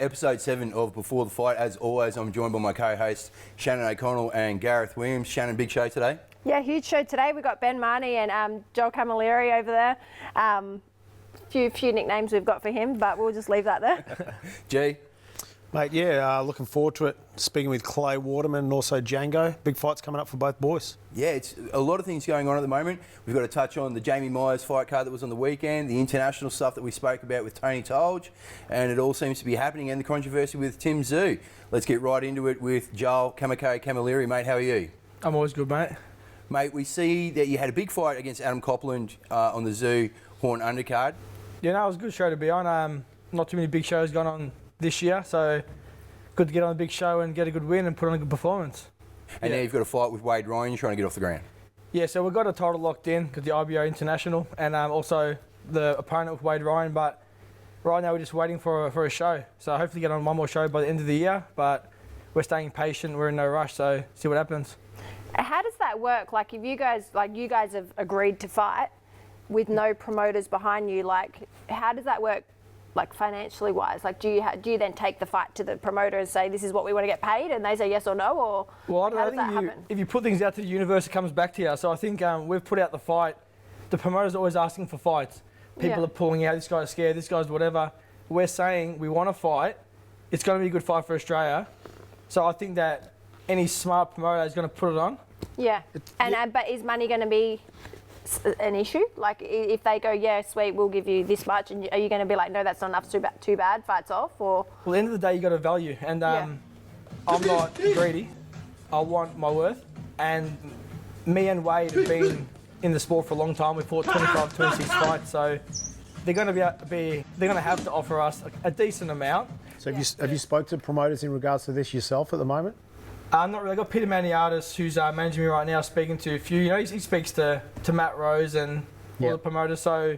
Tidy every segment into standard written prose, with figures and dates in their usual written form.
episode 7 of Before the Fight. As always, I'm joined by my co-hosts Shannon O'Connell and Gareth Williams. Shannon, big show today. Yeah, huge show today. We've got Ben Mahoney and Joel Camilleri over there. Few nicknames we've got for him, but we'll just leave that there. G? Mate, yeah, looking forward to it. Speaking with Clay Waterman and also Django. Big fights coming up for both boys. Yeah, it's a lot of things going on at the moment. We've got to touch on the Jamie Myers fight card that was on the weekend, the international stuff that we spoke about with Tony Tolge, and it all seems to be happening, and the controversy with Tim Tszyu. Let's get right into it with Joel Camako Camilleri. Mate, how are you? I'm always good, mate. Mate, we see that you had a big fight against Adam Copeland on the Tszyu Horn undercard. Yeah, no, it was a good show to be on. Not too many big shows going on this year, so good to get on a big show and get a good win and put on a good performance. And now you've got a fight with Wade Ryan. You're trying to get off the ground. Yeah, so we've got a title locked in because the IBO International and also the opponent with Wade Ryan, but right now we're just waiting for a show. So hopefully get on one more show by the end of the year, but we're staying patient. We're in no rush, so see what happens. How does that work? Like, if you guys have agreed to fight with no promoters behind you, like, how does that work? Like, financially wise, like, do you then take the fight to the promoter and say, this is what we want to get paid, and they say yes or no, or well, I how don't does that think happen? if you put things out to the universe, it comes back to you. So I think we've put out the fight. The promoter's always asking for fights. People are pulling out, this guy's scared, this guy's whatever. We're saying we want to fight. It's going to be a good fight for Australia. So I think that any smart promoter is going to put it on. Yeah, but is money going to be an issue? Like, if they go, yeah, sweet, we'll give you this much, and are you going to be like, no, that's not enough, too bad, fights off? Or well, at the end of the day, you got a value, and I'm not greedy. I want my worth, and me and Wade have been in the sport for a long time. We fought 25, 26 fights, so they're going to have to offer us a decent amount. So have you spoke to promoters in regards to this yourself at the moment? Not really. I've got Peter Maniatis, who's managing me right now, speaking to a few. You know, he speaks to Matt Rose and all the promoters, so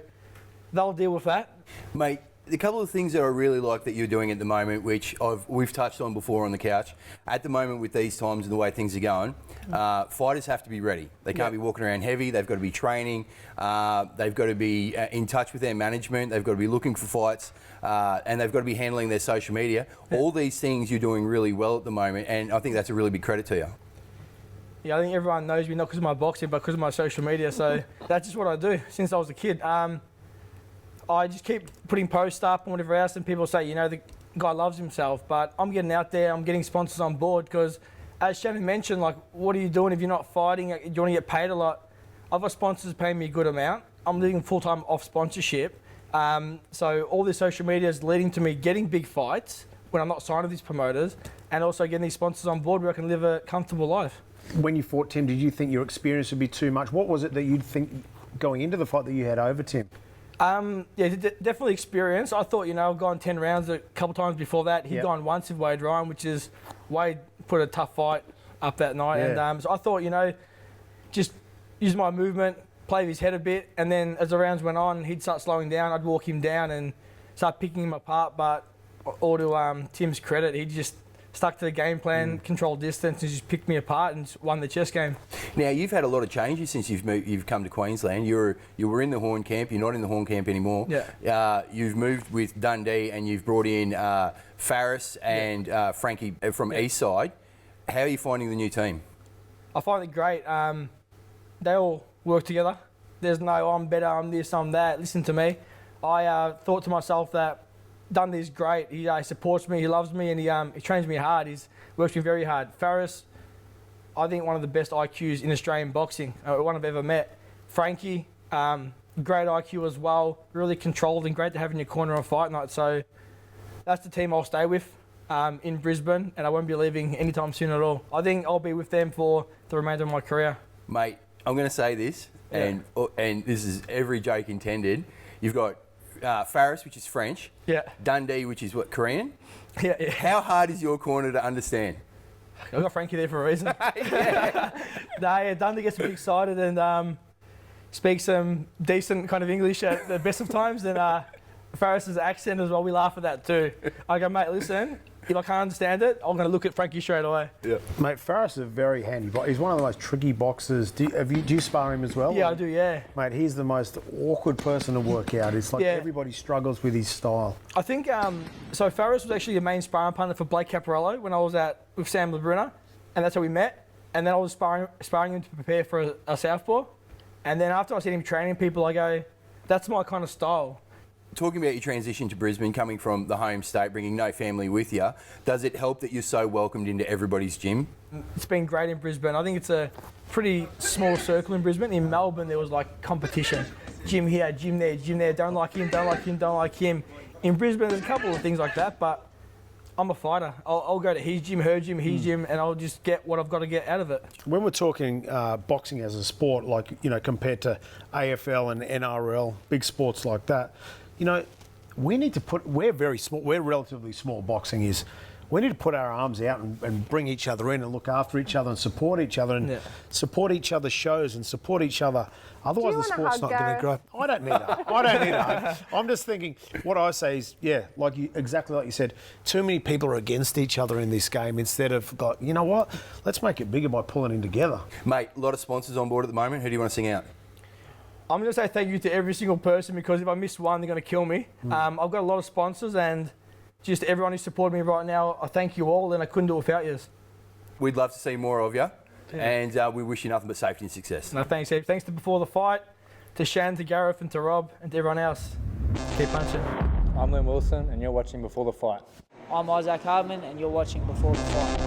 they'll deal with that. Mate, a couple of things that I really like that you're doing at the moment, which we've touched on before on the couch. At the moment, with these times and the way things are going, fighters have to be ready. They can't be walking around heavy. They've got to be training. They've got to be in touch with their management. They've got to be looking for fights. And they've got to be handling their social media. All these things you're doing really well at the moment, and I think that's a really big credit to you. Yeah, I think everyone knows me not because of my boxing, but because of my social media. So that's just what I do since I was a kid. I just keep putting posts up and whatever else, and people say, you know, the guy loves himself. But I'm getting out there. I'm getting sponsors on board because, as Shannon mentioned, like, what are you doing if you're not fighting? Do you want to get paid a lot? I've got sponsors paying me a good amount. I'm living full-time off sponsorship. So all this social media is leading to me getting big fights when I'm not signed with these promoters, and also getting these sponsors on board where I can live a comfortable life. When you fought Tim, did you think your experience would be too much? What was it that you'd think going into the fight that you had over Tim? Definitely experience. I thought, you know, I've gone 10 rounds a couple times before that. He'd gone once with Wade Ryan, which is Wade put a tough fight up that night. Yeah. And so I thought, you know, just use my movement, play with his head a bit, and then as the rounds went on, he'd start slowing down. I'd walk him down and start picking him apart. But all to Tim's credit, he just stuck to the game plan, controlled distance, and just picked me apart and won the chess game. Now, you've had a lot of changes since you've come to Queensland. You were in the Horn camp. You're not in the Horn camp anymore. Yeah. You've moved with Dundee, and you've brought in Faris and Frankie from Eastside. How are you finding the new team? I find it great. They all work together. There's no, I'm better, I'm this, I'm that. Listen to me. I thought to myself that Dundee's great. He supports me, he loves me, and he trains me hard. He's works me very hard. Faris, I think one of the best IQs in Australian boxing, one I've ever met. Frankie, great IQ as well, really controlled and great to have in your corner on fight night. So that's the team I'll stay with in Brisbane, and I won't be leaving anytime soon at all. I think I'll be with them for the remainder of my career. Mate, I'm going to say this, and this is every joke intended. You've got Faris, which is French. Yeah. Dundee, which is what, Korean? Yeah. How hard is your corner to understand? I've got Frankie there for a reason. Dundee gets a bit excited and speaks some decent kind of English at the best of times. And Faris's accent as well, we laugh at that too. I go, mate, listen, if I can't understand it, I'm going to look at Frankie straight away. Yeah. Mate, Farris is a very handy boxer. He's one of the most tricky boxers. Do you spar him as well? Yeah, I do, yeah. Mate, he's the most awkward person to work out. It's like everybody struggles with his style. I think, so Farris was actually the main sparring partner for Blake Caporello when I was with Sam LeBrunner, and that's how we met. And then I was sparring him to prepare for a southpaw. And then after I seen him training people, I go, that's my kind of style. Talking about your transition to Brisbane, coming from the home state, bringing no family with you, does it help that you're so welcomed into everybody's gym? It's been great in Brisbane. I think it's a pretty small circle in Brisbane. In Melbourne, there was like competition. Gym here, gym there, don't like him, don't like him, don't like him. In Brisbane, there's a couple of things like that, but I'm a fighter. I'll go to his gym, her gym, his gym, and I'll just get what I've got to get out of it. When we're talking boxing as a sport, like, you know, compared to AFL and NRL, big sports like that, you know, we're very small, we're relatively small, boxing is. We need to put our arms out and bring each other in and look after each other and support each other and support each other's shows and support each other. Otherwise, the sport's not going to grow. I don't need a hug. I'm just thinking, what I say is, exactly like you said, too many people are against each other in this game instead of, you know what, let's make it bigger by pulling in together. Mate, a lot of sponsors on board at the moment. Who do you want to sing out? I'm going to say thank you to every single person, because if I miss one, they're going to kill me. I've got a lot of sponsors, and just everyone who's supported me right now, I thank you all, and I couldn't do it without you. We'd love to see more of you, and we wish you nothing but safety and success. No, thanks, Eve. Thanks to Before the Fight, to Shan, to Gareth, and to Rob, and to everyone else. Keep punching. I'm Liam Wilson, and you're watching Before the Fight. I'm Isaac Hardman, and you're watching Before the Fight.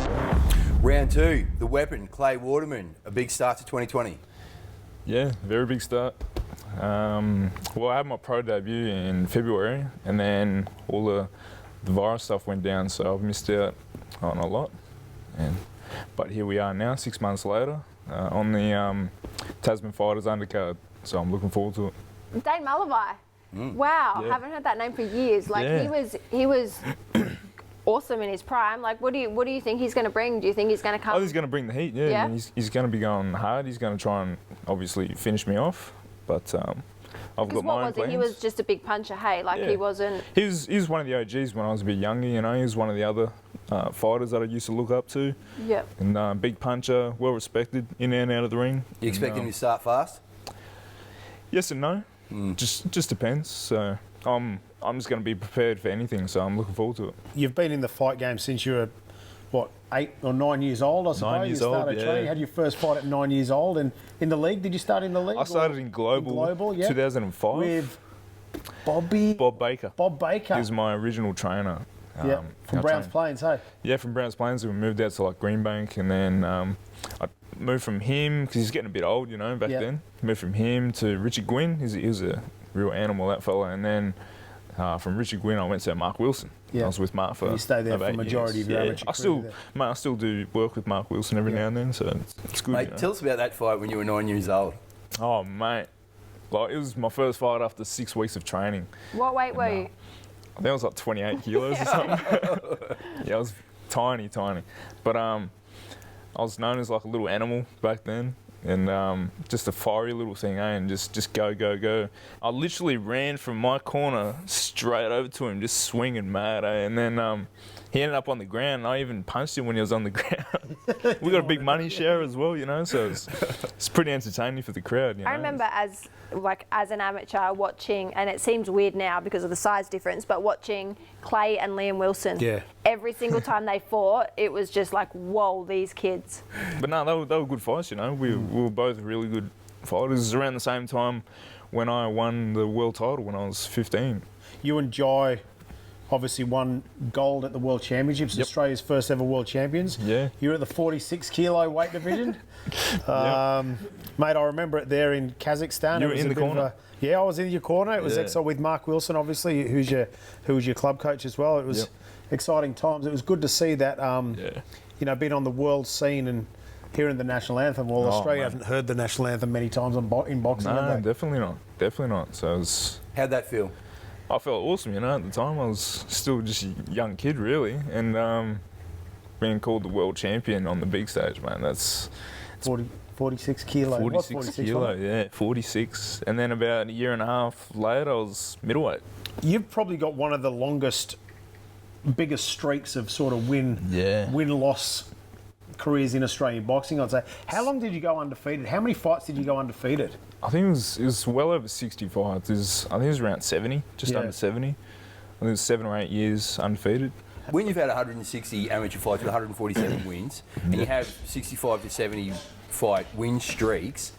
Round 2, the weapon, Clay Waterman. A big start to 2020. Yeah, very big start. Well, I had my pro debut in February, and then all the virus stuff went down, so I've missed out on a lot. But here we are now, 6 months later, on the Tasman Fighters undercard. So I'm looking forward to it. Dane Malabai. Wow, haven't heard that name for years. Like he was awesome in his prime. Like, what do you think he's going to bring? Do you think he's going to come? Oh, he's going to bring the heat. Yeah, I mean, he's going to be going hard. He's going to try and obviously finish me off. But I've got my own plans. He was just a big puncher, hey? Like he wasn't. He was one of the OGs when I was a bit younger. You know, he was one of the other fighters that I used to look up to. Yep. And big puncher, well respected in and out of the ring. You expect him to start fast? Yes and no. Just depends. So I'm just going to be prepared for anything. So I'm looking forward to it. You've been in the fight game since you were, what, 8 or 9 years old, I suppose? 9 years old, training. Had your first fight at 9 years old, and in the league, did you start in the league? I started in Global, 2005. With Bob Baker. Bob Baker. He was my original trainer. From Browns Plains, hey? Yeah, from Browns Plains. We moved out to like Greenbank, and then I moved from him, because he's getting a bit old, you know, back then. Moved from him to Richard Gwynn. He was a real animal, that fella. And then from Richard Gwynn, I went to Mark Wilson. I was with Mark for. You stayed there for the majority of your amateur career. I still do work with Mark Wilson every now and then, so it's good. Mate, you know? Tell us about that fight when you were 9 years old. Oh, mate. Like, it was my first fight after 6 weeks of training. What weight were you? I think I was like 28 kilos or something. I was tiny. But I was known as like a little animal back then. And just a fiery little thing, and just go. I literally ran from my corner straight over to him, just swinging mad, and then he ended up on the ground, and I even punched him when he was on the ground. We got a big money share as well, you know, so it's pretty entertaining for the crowd, you know. I remember as an amateur watching, and it seems weird now because of the size difference, but watching Clay and Liam Wilson. Yeah. Every single time they fought, it was just like, whoa, these kids. But no, they were good fights, you know. We were both really good fighters. It was around the same time when I won the world title when I was 15. You and Jai obviously won gold at the World Championships, Australia's first ever world champions. Yeah. You were at the 46 kilo weight division. Mate, I remember it there in Kazakhstan. You were in the corner. I was in your corner. It was with Mark Wilson, obviously, who was your club coach as well. It was exciting times. It was good to see that, you know, being on the world scene and hearing the national anthem. Well, Australia haven't heard the national anthem many times in boxing, have they? Definitely not. So how'd that feel? I felt awesome, you know. At the time, I was still just a young kid, really, and being called the world champion on the big stage, man. That's 46 kilo. 46 kilo, yeah, 46. And then about a year and a half later, I was middleweight. You've probably got one of the longest biggest streaks of sort of win-loss careers in Australian boxing, I'd say. How long did you go undefeated? How many fights did you go undefeated? I think it was well over 60 fights. I think it was around 70, just under 70. I think it was 7 or 8 years undefeated. When you've had 160 amateur fights with 147 wins, and you have 65 to 70 fight win streaks,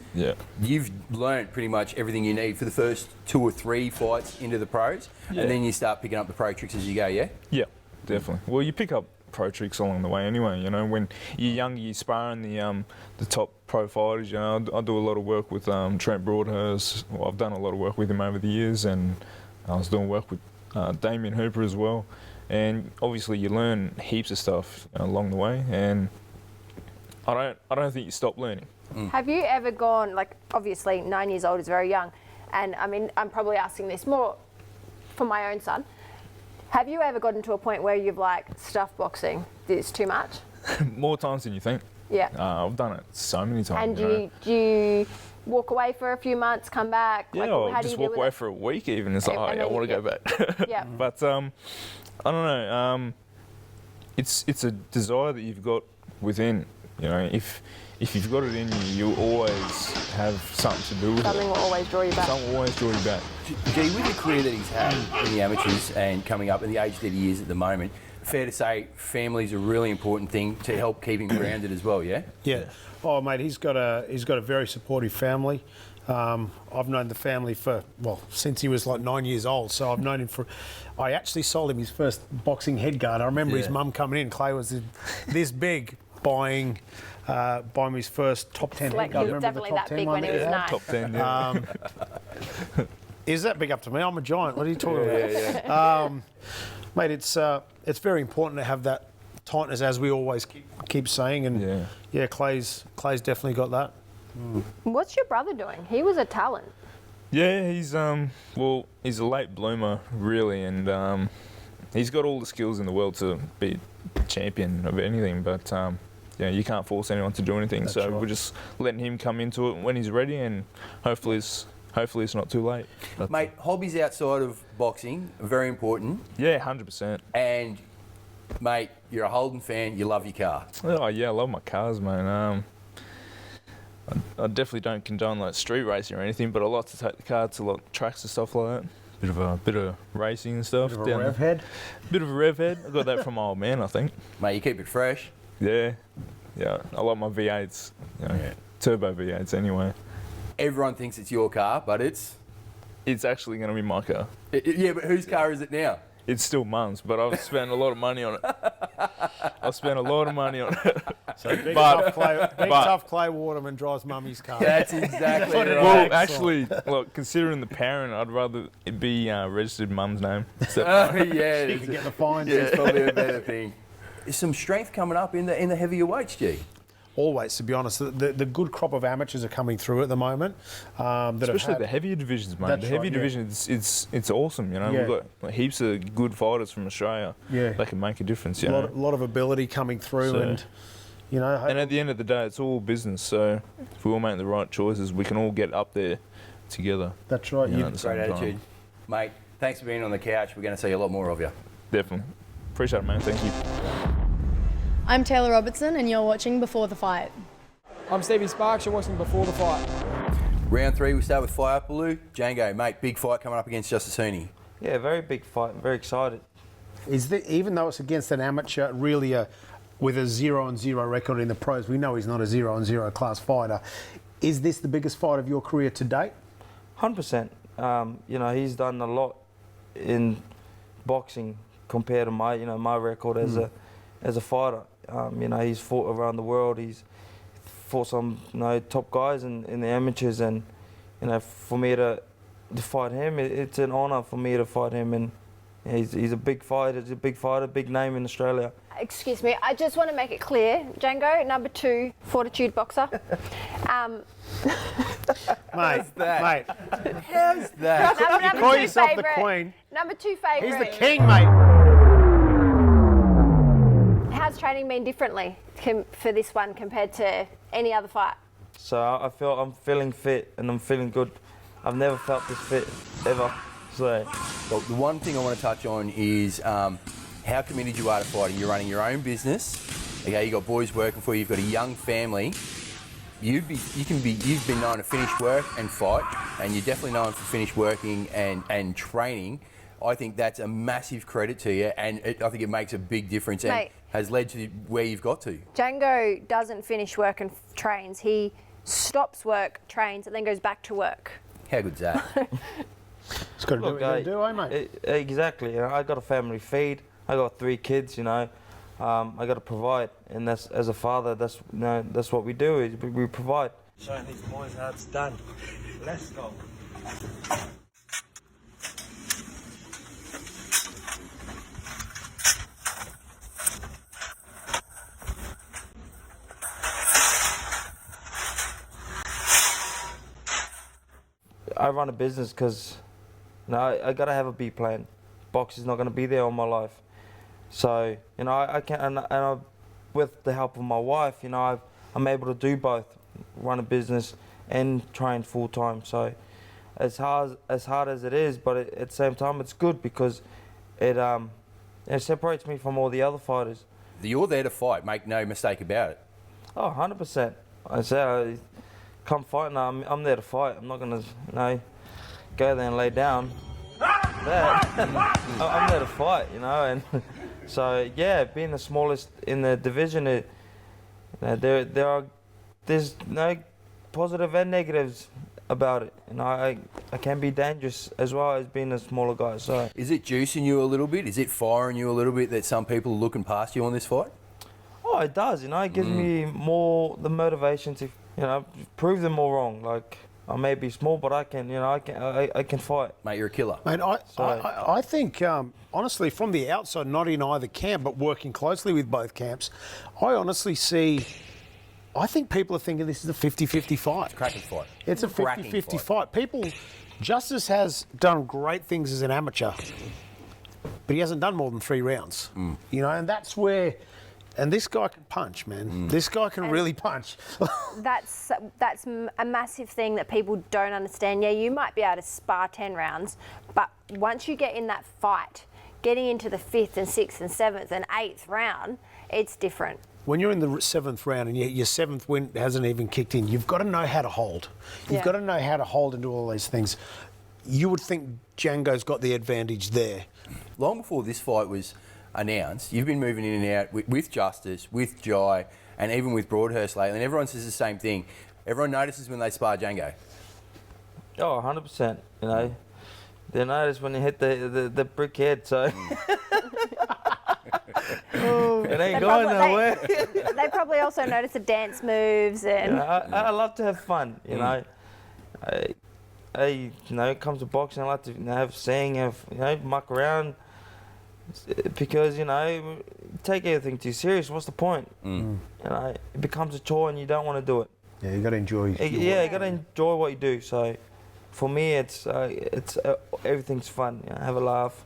you've learnt pretty much everything you need for the first 2 or 3 fights into the pros, and then you start picking up the pro tricks as you go, yeah? Yeah, definitely. Well, you pick up pro tricks along the way anyway, you know. When you're younger, you sparring the top pro fighters, you know. I do a lot of work with Trent Broadhurst. Well, I've done a lot of work with him over the years, and I was doing work with Damien Hooper as well. And obviously you learn heaps of stuff along the way, and I don't think you stop learning. Have you ever gone, like, obviously 9 years old is very young, and I mean, I'm probably asking this more for my own son. Have you ever gotten to a point where you've like, stuffed boxing, it's too much? More times than you think. Yeah. I've done it so many times. And do you walk away for a few months, come back? Yeah, like, or how do just you deal walk with away it? for a week even. It's like, oh, yeah, I want to go back. Yeah. But I don't know. It's a desire that you've got within. You know, if you've got it in you, you'll always have something to do with Something it. will always draw you back. Something will always draw you back. Gee, with the career that he's had in the amateurs and coming up and the age that he is at the moment, fair to say family's a really important thing to help keep him grounded as well, yeah? Yeah. Oh, mate, he's got a very supportive family. I've known the family since he was like 9 years old. So I've known him I actually sold him his first boxing headguard. I remember his mum coming in. Clay was this big, buying him his first top 10 Like, headguard. he was Remember definitely the top that 10 big one when he that was had? 9. Top 10, yeah. Is that big up to me? I'm a giant. What are you talking about? Mate, it's very important to have that tightness, as we always keep saying. And Clay's definitely got that. What's your brother doing? He was a talent. Yeah, he's he's a late bloomer, really, and he's got all the skills in the world to be champion of anything, but you can't force anyone to do anything. That's so right. we're just letting him come into it when he's ready, and hopefully it's not too late. But, Mate, hobbies outside of boxing are very important. yeah, 100%. And, mate, you're a Holden fan, you love your car. Oh yeah, I love my cars, man. I definitely don't condone like street racing or anything, but I like to take the car to like tracks and stuff like that. Bit of racing and stuff. Bit of a rev head. Bit of a rev head. I got that from my old man, I think. Mate, you keep it fresh. Yeah. I like my V8s. Turbo V8s anyway. Everyone thinks it's your car, but it's It's actually going to be my car. yeah, but whose car is it now? It's still Mum's, but I've spent a lot of money on it. I've spent a lot of money on it. So big tough Clay Waterman drives mummy's car. That's exactly right. Well, actually, look, considering the parent, I'd rather it be registered Mum's name. Oh, yeah, You can get the fines. it's probably a better thing. There's some strength coming up in the heavier weights, G. Always, to be honest, the good crop of amateurs are coming through at the moment. Especially the heavier divisions, mate. That's The heavier right, yeah. division, it's awesome. You know, Yeah. we've got like, heaps of good fighters from Australia. Yeah. They can make a difference. You a know. lot of ability coming through, So- and you know, And at the end of the day, it's all business. So if we all make the right choices, we can all get up there together. that's right. You know, You- at the same Great time. attitude. Mate, thanks for being on the couch. We're going to see a lot more of you. Definitely. Appreciate it, man. Thank you. I'm Taylor Robertson, and you're watching Before the Fight. I'm Stevie Sparks, you're watching Before the Fight. Round 3, we start with Fire Paloo. Django, mate, big fight coming up against Justice Hussein. Yeah, very big fight. Very excited. even though it's against an amateur, really with a 0-0 record in the pros, we know he's not a 0-0 class fighter. Is this the biggest fight of your career to date? 100%. You know, he's done a lot in boxing compared to my record as a fighter. You know, he's fought around the world. He's fought some top guys in the amateurs, and you know, for me to fight him, it's an honour for me to fight him, and he's a big fighter. He's a big fighter, big name in Australia. Excuse me, I just want to make it clear, Django, number 2 fortitude boxer. Mate, that? mate, How's that? Number call 2 yourself the favourite. queen. Number 2 favourite. He's the king, mate. How's training been differently for this one compared to any other fight? So I'm feeling fit and I'm feeling good. I've never felt this fit ever. So Well, the one thing I want to touch on is how committed you are to fighting. You're running your own business. Okay, you got boys working for you. You've got a young family. You've been known to finish work and fight, and you're definitely known for finish working and training. I think that's a massive credit to you, and I think it makes a big difference and has led to where you've got to. Django doesn't finish work and trains. He stops work, trains, and then goes back to work. How good's that? It's got to do what you got to do, mate? Exactly. You know, I got a family feed. I got 3 kids. You know, I got to provide, and that's as a father. That's that's what we do. Is we provide. Showing these boys how it's done. Let's go. I run a business because I got to have a B plan. Box is not going to be there all my life. So, you know, I can, and with the help of my wife, you know, I'm able to do both, run a business and train full time. So, as hard as it is, but at the same time, it's good because it separates me from all the other fighters. You're there to fight, make no mistake about it. Oh, 100%. I say, come fight now. I'm there to fight. I'm not going to, go there and lay down. I'm there to fight, you know. And so, yeah, being the smallest in the division, there's no positive and negatives about it. You know, I can be dangerous as well as being a smaller guy. So, is it juicing you a little bit? Is it firing you a little bit that some people are looking past you on this fight? Oh, it does. You know, it gives me more the motivation to, prove them all wrong. Like, I may be small, but I can fight. Mate, you're a killer. Mate, I think, honestly, from the outside, not in either camp, but working closely with both camps, I think people are thinking this is a 50-50 fight. It's a cracking fight. It's a 50-50 fight. Justice has done great things as an amateur, but he hasn't done more than 3 rounds. You know, and that's where... And this guy can punch, man. This guy can really punch. That's a massive thing that people don't understand. Yeah, you might be able to spar 10 rounds, but once you get in that fight, getting into the 5th and 6th and 7th and 8th round, it's different. When you're in the 7th round and your 7th win hasn't even kicked in, you've got to know how to hold. You've got to know how to hold and do all these things. You would think Django's got the advantage there. Long before this fight was announced, you've been moving in and out with Justice, with Jai, and even with Broadhurst lately, and everyone says the same thing. Everyone notices when they spar Django. Oh, 100%. You know, they notice when you hit the brick head. So it ain't going nowhere. They probably also notice the dance moves and. I love to have fun. You know, it comes to boxing. I like to have sing, muck around. Because, take everything too serious. What's the point? It becomes a chore and you don't want to do it. Yeah, you got to enjoy. You got to enjoy what you do. So, for me, it's everything's fun. Have a laugh.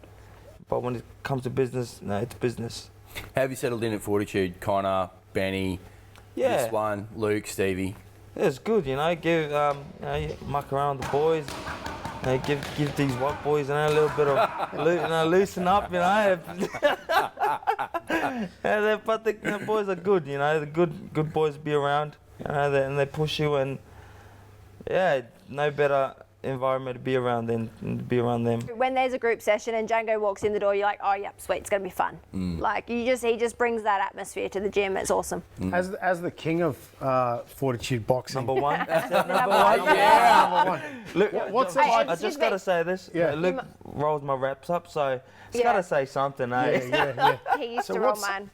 But when it comes to business, it's business. How have you settled in at Fortitude? Connor, Benny, this one, Luke, Stevie. It's good. Give muck around with the boys. Give these white boys a little bit of loosen up, But the boys are good, The good boys to be around, and they push you, and no better environment to be around than to be around them. When there's a group session and Django walks in the door, you're like, oh yep, sweet, it's gonna be fun. Like he just brings that atmosphere to the gym. It's awesome. As the king of Fortitude boxing, Number one. Number one. Look, what's Hey, that? I just gotta say this. Yeah. Luke rolls my reps up, so it's gotta say something, eh? Yeah. He used So to roll what's- mine.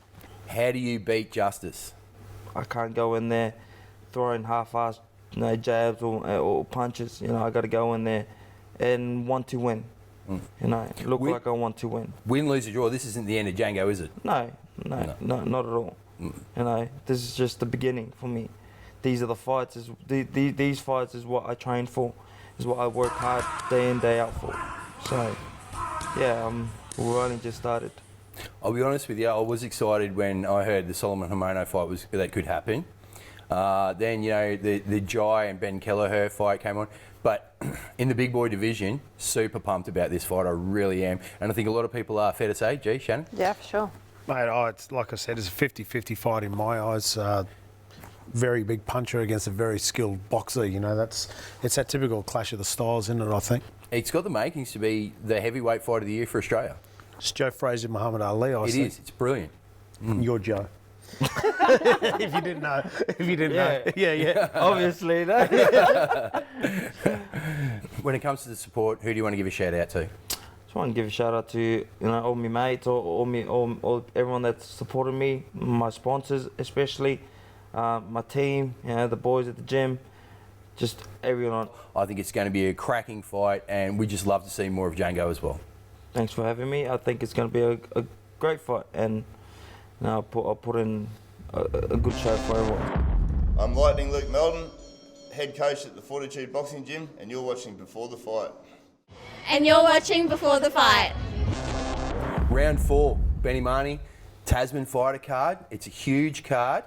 How do you beat Justice? I can't go in there throwing half-assed jabs or punches. I got to go in there and want to win. Look like I want to win. Win, lose, or draw. This isn't the end of Django, is it? No, not at all. This is just the beginning for me. These are the fights. These fights is what I train for. Is what I work hard day in, day out for. So, we're only just started. I'll be honest with you, I was excited when I heard the Solomon Hamono fight that could happen. Then, the Jai and Ben Kelleher fight came on. But in the big boy division, super pumped about this fight. I really am. And I think a lot of people are. Fair to say, G, Shannon? Yeah, for sure. Mate, it's like I said, it's a 50-50 fight in my eyes. Very big puncher against a very skilled boxer. You know, it's that typical clash of the styles, isn't it, I think? It's got the makings to be the heavyweight fight of the year for Australia. It's Joe Frazier, Muhammad Ali, I It think. is. It's brilliant. You're Joe. If you didn't know. Yeah. Obviously, no. When it comes to the support, who do you want to give a shout out to? Just want to give a shout out to all my mates, all everyone that's supported me, my sponsors especially, my team, the boys at the gym, just everyone. I think it's going to be a cracking fight, and we just love to see more of Django as well. Thanks for having me. I think it's going to be a great fight, and I'll put in a good show for everyone. I'm Lightning Luke Melton, head coach at the Fortitude Boxing Gym, and you're watching Before the Fight. And you're watching Before the Fight. Round 4, Benny Mahoney, Tasman fighter card. It's a huge card.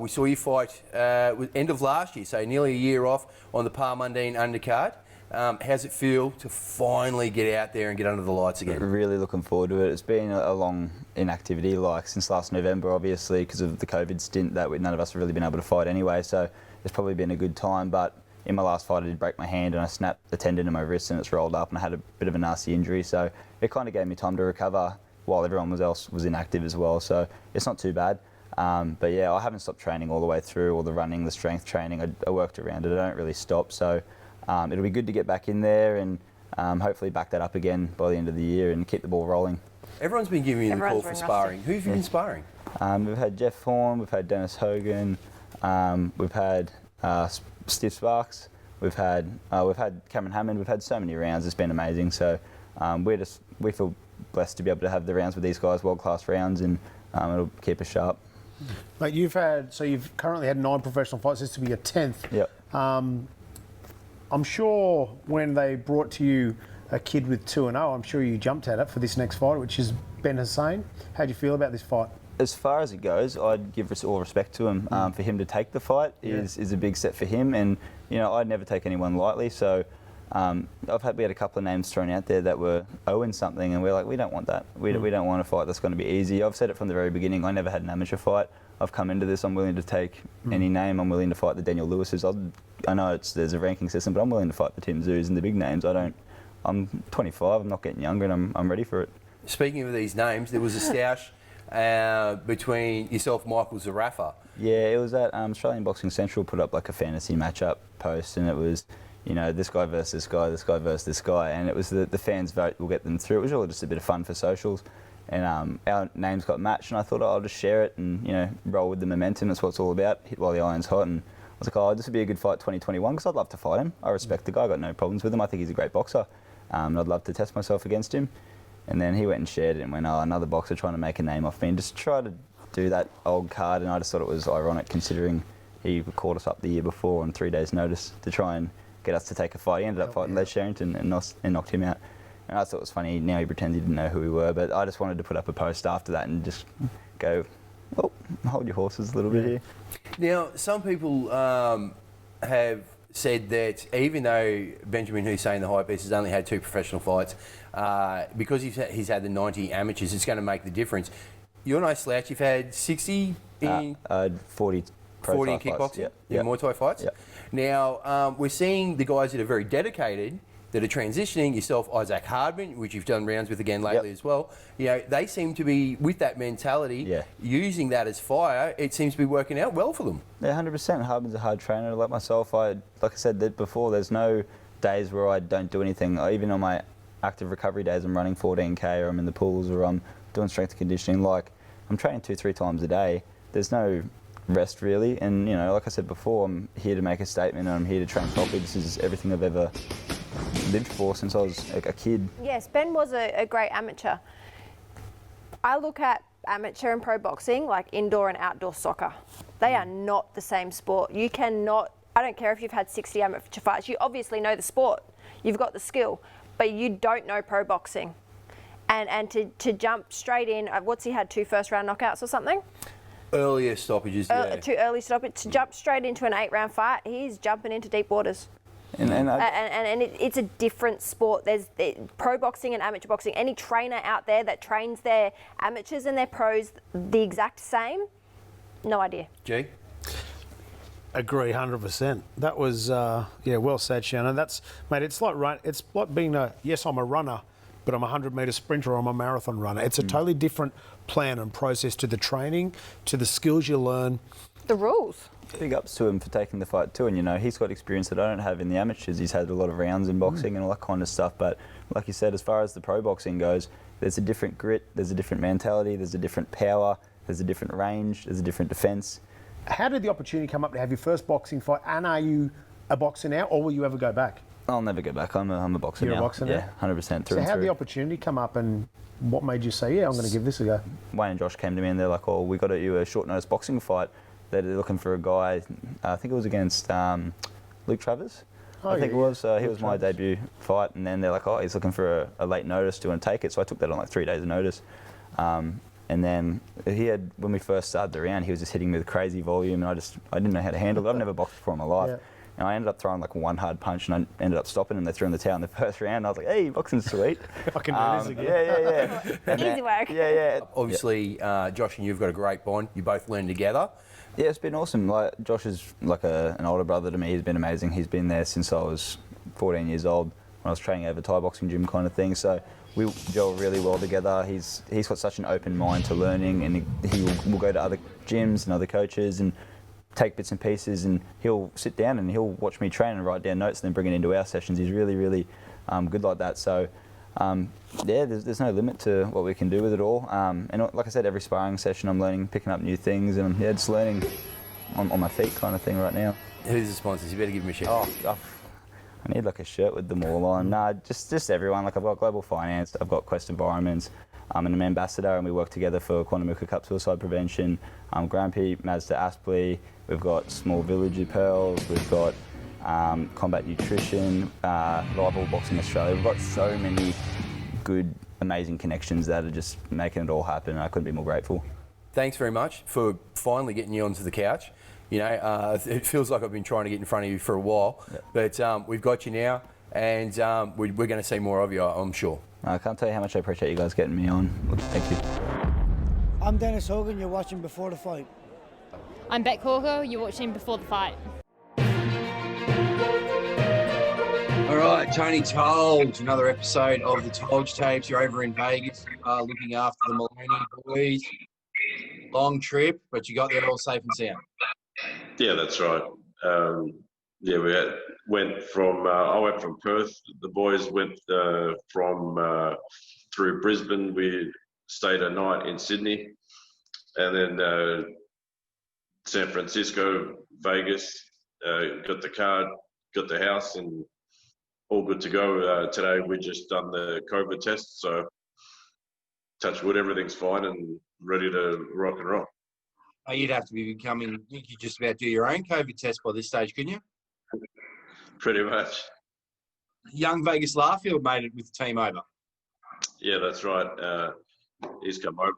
We saw you fight end of last year, so nearly a year off on the Parmundine undercard. How's it feel to finally get out there and get under the lights again? Really looking forward to it. It's been a long inactivity, like since last November, obviously, because of the COVID stint that none of us have really been able to fight anyway, so it's probably been a good time, but in my last fight I did break my hand and I snapped the tendon in my wrist and it's rolled up and I had a bit of a nasty injury, so it kind of gave me time to recover while everyone else was inactive as well, so it's not too bad. But yeah, I haven't stopped training all the way through, all the running, the strength training, I worked around it, I don't really stop, so it'll be good to get back in there and hopefully back that up again by the end of the year and keep the ball rolling. Everyone's been giving you the call for sparring. Who have you been sparring? We've had Jeff Horn, we've had Dennis Hogan, we've had Steve Sparks, we've had Cameron Hammond, we've had so many rounds, it's been amazing, so we feel blessed to be able to have the rounds with these guys, world-class rounds, and it'll keep us sharp. Mate, you've currently had 9 professional fights, this to be your 10th. Yep. I'm sure when they brought to you a kid with 2-0, I'm sure you jumped at it for this next fight, which is Ben Hussein. How do you feel about this fight? As far as it goes, I'd give all respect to him. For him to take the fight is a big step for him, and I'd never take anyone lightly. So we had a couple of names thrown out there that were owing something, and we're like, we don't want that. We don't want a fight that's going to be easy. I've said it from the very beginning. I never had an amateur fight. I've come into this. I'm willing to take any name. I'm willing to fight the Daniel Lewises. I know there's a ranking system, but I'm willing to fight the Tim Zoos and the big names. I'm 25. I'm not getting younger, and I'm ready for it. Speaking of these names, there was a stoush between yourself, Michael Zarafa. Yeah, it was at Australian Boxing Central put up like a fantasy matchup post, and it was, this guy versus this guy, this guy versus this guy, and it was the fans' vote will get them through. It was all just a bit of fun for socials, and our names got matched, and I thought I'll just share it and roll with the momentum. That's what it's all about. Hit while the iron's hot, and I was like, this would be a good fight 2021 because I'd love to fight him. I respect the guy. I got no problems with him. I think he's a great boxer. And I'd love to test myself against him. And then he went and shared it and went, another boxer trying to make a name off me, and just try to do that old card. And I just thought it was ironic considering he called us up the year before on 3 days' notice to try and get us to take a fight. He ended up fighting Les Sherrington and knocked him out. And I thought it was funny. Now he pretends he didn't know who we were, but I just wanted to put up a post after that and just go, hold your horses a little bit here. Now, some people have said that even though Benjamin Hussein, the high piece, has only had 2 professional fights, because he's had the 90 amateurs, it's going to make the difference. You're no slouch. You've had 60 in 40 in kickboxing, Muay Thai fights. Yep. Now, we're seeing the guys that are very dedicated, that are transitioning, yourself, Isaac Hardman, which you've done rounds with again lately as well. They seem to be, with that mentality, using that as fire. It seems to be working out well for them. Yeah, 100%. Hardman's a hard trainer. Like myself, like I said that before, there's no days where I don't do anything. Even on my active recovery days, I'm running 14K, or I'm in the pools, or I'm doing strength and conditioning. Like, I'm training 2-3 times a day. There's no rest really, and like I said before, I'm here to make a statement, and I'm here to train properly. This is everything I've ever lived for since I was a kid. Yes, Ben was a great amateur. I look at amateur and pro boxing like indoor and outdoor soccer. They are not the same sport. You cannot, I don't care if you've had 60 amateur fights, you obviously know the sport, you've got the skill, but you don't know pro boxing. And to jump straight in, what's he had, 2 first-round knockouts or something? Earlier stoppages, 2 early stoppages. To jump straight into an 8-round fight, he's jumping into deep waters. And it's a different sport. There's pro boxing and amateur boxing. Any trainer out there that trains their amateurs and their pros the exact same? No idea. G? Agree, 100%. That was, well said, Shannon. Mate, it's like being yes, I'm a runner, but I'm a 100-metre sprinter or I'm a marathon runner. It's a totally different plan and process to the training, to the skills you learn. The rules. Big ups to him for taking the fight too, and he's got experience that I don't have in the amateurs. He's had a lot of rounds in boxing and all that kind of stuff, but like you said, as far as the pro boxing goes, there's a different grit, there's a different mentality, there's a different power, there's a different range, there's a different defence. How did the opportunity come up to have your first boxing fight, and are you a boxer now, or will you ever go back? I'll never go back. I'm a boxer now. You're a boxer now? Yeah, 100% through So and how did through. the opportunity come up, and what made you say, yeah, I'm going to give this a go? Wayne and Josh came to me and they're like, oh, we got you a short notice boxing fight. They're looking for a guy, I think it was against Luke Travers. I think it was. He was my debut fight, and then they're like, oh, he's looking for a late notice. Do you want to take it? So I took that on like 3 days of notice. And then when we first started the round, he was just hitting me with crazy volume, and I didn't know how to handle it. I've never boxed before in my life. Yeah. And I ended up throwing like one hard punch, and I ended up stopping, and they threw in the towel in the first round. And I was like, hey, boxing's sweet. I can do this again. Yeah. Easy work. Yeah. Obviously, Josh and you've got a great bond. You both learn together. Yeah, it's been awesome. Like Josh is like an older brother to me. He's been amazing. He's been there since I was 14 years old when I was training over Thai boxing gym kind of thing. So we gel really well together. He's got such an open mind to learning, and he will go to other gyms and other coaches and take bits and pieces, and he'll sit down and he'll watch me train and write down notes and then bring it into our sessions. He's really, really good like that. So there's no limit to what we can do with it all. And like I said, every sparring session I'm learning, picking up new things, and just learning on my feet kind of thing right now. Who's the sponsors? You better give them a shout. I need like a shirt with them all on. Nah, just everyone. Like I've got Global Finance, I've got Quest Environments, I'm an ambassador, and we work together for Quantum Milka Cup Suicide Prevention. Grand Prix Mazda Aspley, we've got Small Village Pearls, we've got Combat Nutrition, Rival Boxing Australia. We've got so many good, amazing connections that are just making it all happen. I couldn't be more grateful. Thanks very much for finally getting you onto the couch. It feels like I've been trying to get in front of you for a while, but we've got you now, and we're going to see more of you, I'm sure. I can't tell you how much I appreciate you guys getting me on. Thank you. I'm Dennis Hogan, you're watching Before the Fight. I'm Beck Hawker, you're watching Before the Fight. All right, Tony Told, another episode of the Told Tapes. You're over in Vegas, looking after the Mahoney boys. Long trip, but you got there all safe and sound. Yeah, that's right. Went from I went from Perth. The boys went from through Brisbane. We stayed a night in Sydney, and then San Francisco, Vegas. Got the card, got the house, and all good to go. Today we just done the COVID test, so touch wood, everything's fine and ready to rock and roll. Oh, you'd have to be becoming. You could just about do your own COVID test by this stage, couldn't you? Pretty much. Young Vegas Larfield made it with the team over. Yeah, that's right. He's come over.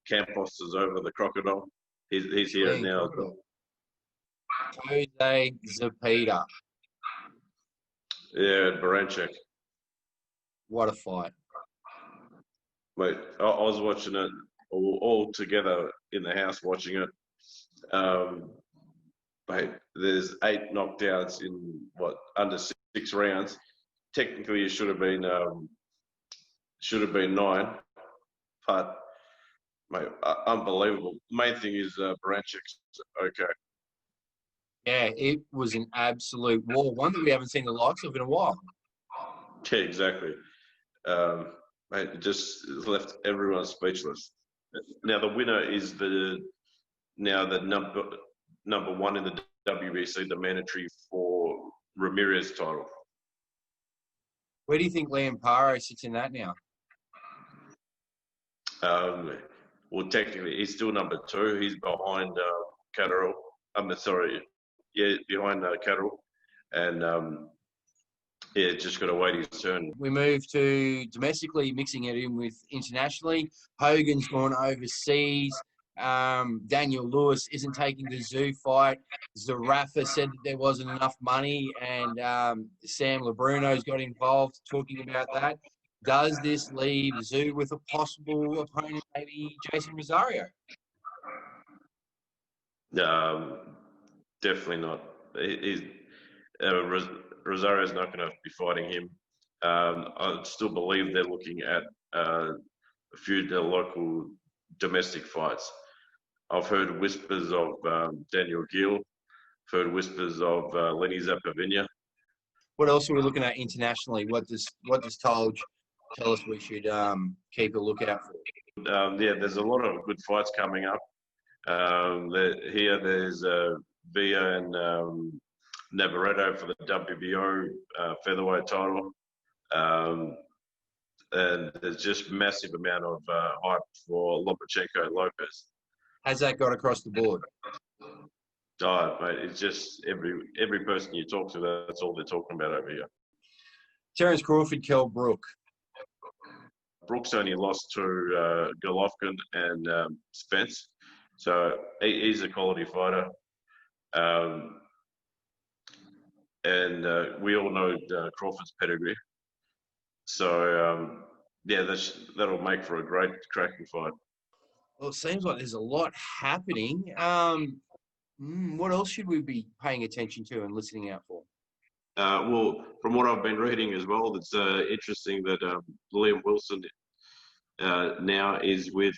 Campos is over, the crocodile. He's here now. Jose Zepeda. Yeah, Baranchek. What a fight. Mate, I was watching it all together in the house watching it. Mate, there's 8 knockdowns in under 6 rounds. Technically, it should have been 9, but mate, unbelievable. The main thing is Baranchek's okay. Yeah, it was an absolute war. One that we haven't seen the likes of in a while. Yeah, exactly. Mate, it just left everyone speechless. Now the winner is the number 1 in the WBC, the mandatory for Ramirez title. Where do you think Liam Paro sits in that now? Well, technically, he's still number 2. He's behind Catterall. Behind Catterall, and just got to wait his turn. We move to domestically, mixing it in with internationally. Hogan's gone overseas. Daniel Lewis isn't taking the Zoo fight. Zarafa said that there wasn't enough money, and Sam Labruno's got involved talking about that. Does this leave Zoo with a possible opponent, maybe Jason Rosario? Definitely not. Rosario's not going to be fighting him. I still believe they're looking at a few of the local domestic fights. I've heard whispers of Daniel Gill, heard whispers of Lenny Zapavinia. What else are we looking at internationally? What does Tolj tell us we should keep a lookout for? Yeah, there's a lot of good fights coming up. There's Villa and Navarreto for the WBO featherweight title. And there's just massive amount of hype for Lomachenko Lopez. Has that got across the board? Oh, mate, it's just every person you talk to, that's all they're talking about over here. Terence Crawford, Kell Brook. Brook's only lost to Golovkin and Spence, so he's a quality fighter. And we all know Crawford's pedigree. So, yeah, that'll make for a great cracking fight. Well, it seems like there's a lot happening. What else should we be paying attention to and listening out for? Well, from what I've been reading as well, it's interesting that Liam Wilson now is with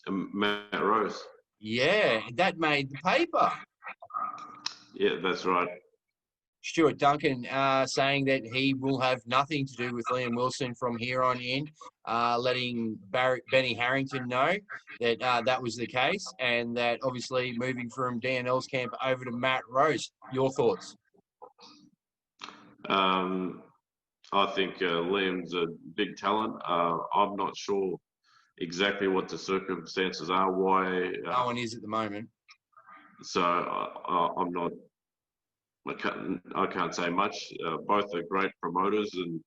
Matt Rose. Yeah, that made the paper. Yeah, that's right. Stuart Duncan saying that he will have nothing to do with Liam Wilson from here on in, letting Benny Harrington know that that was the case, and that obviously moving from DNL's camp over to Matt Rose. Your thoughts? I think Liam's a big talent. I'm not sure exactly what the circumstances are, why... no one is at the moment. So I'm not... I can't say much. Both are great promoters, and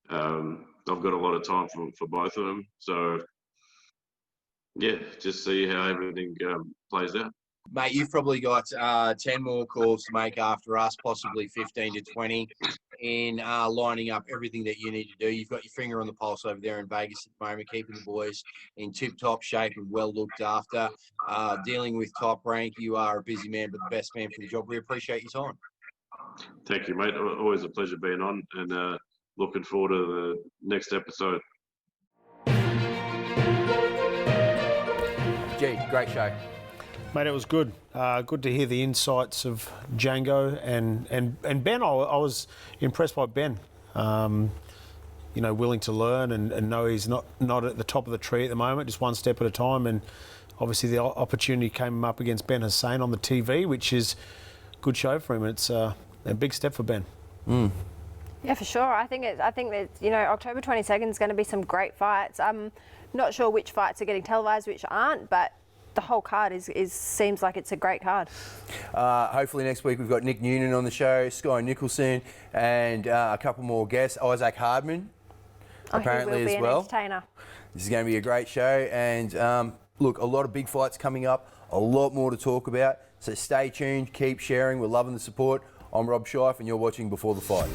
I've got a lot of time for both of them. So, yeah, just see how everything plays out. Mate, you've probably got 10 more calls to make after us, possibly 15 to 20, in lining up everything that you need to do. You've got your finger on the pulse over there in Vegas at the moment, keeping the boys in tip-top shape and well looked after. Dealing with Top Rank, you are a busy man, but the best man for the job. We appreciate your time. Thank you, mate. Always a pleasure being on, and looking forward to the next episode. Gee, great show. Mate, it was good. Good to hear the insights of Django and Ben. I was impressed by Ben. You know, willing to learn and know he's not at the top of the tree at the moment, just one step at a time. And obviously the opportunity came up against Ben Hussein on the TV, which is a good show for him. It's a big step for Ben. Yeah, for sure. I think that, you know, October 22nd is going to be some great fights. I'm not sure which fights are getting televised, which aren't, but the whole card seems like it's a great card. Hopefully next week we've got Nick Noonan on the show, Sky Nicholson, and a couple more guests. Isaac Hardman, apparently, he will be as well. an entertainer. This is going to be a great show, and look, a lot of big fights coming up, a lot more to talk about. So stay tuned, keep sharing. We're loving the support. I'm Rob Scheif, and you're watching Before the Fight.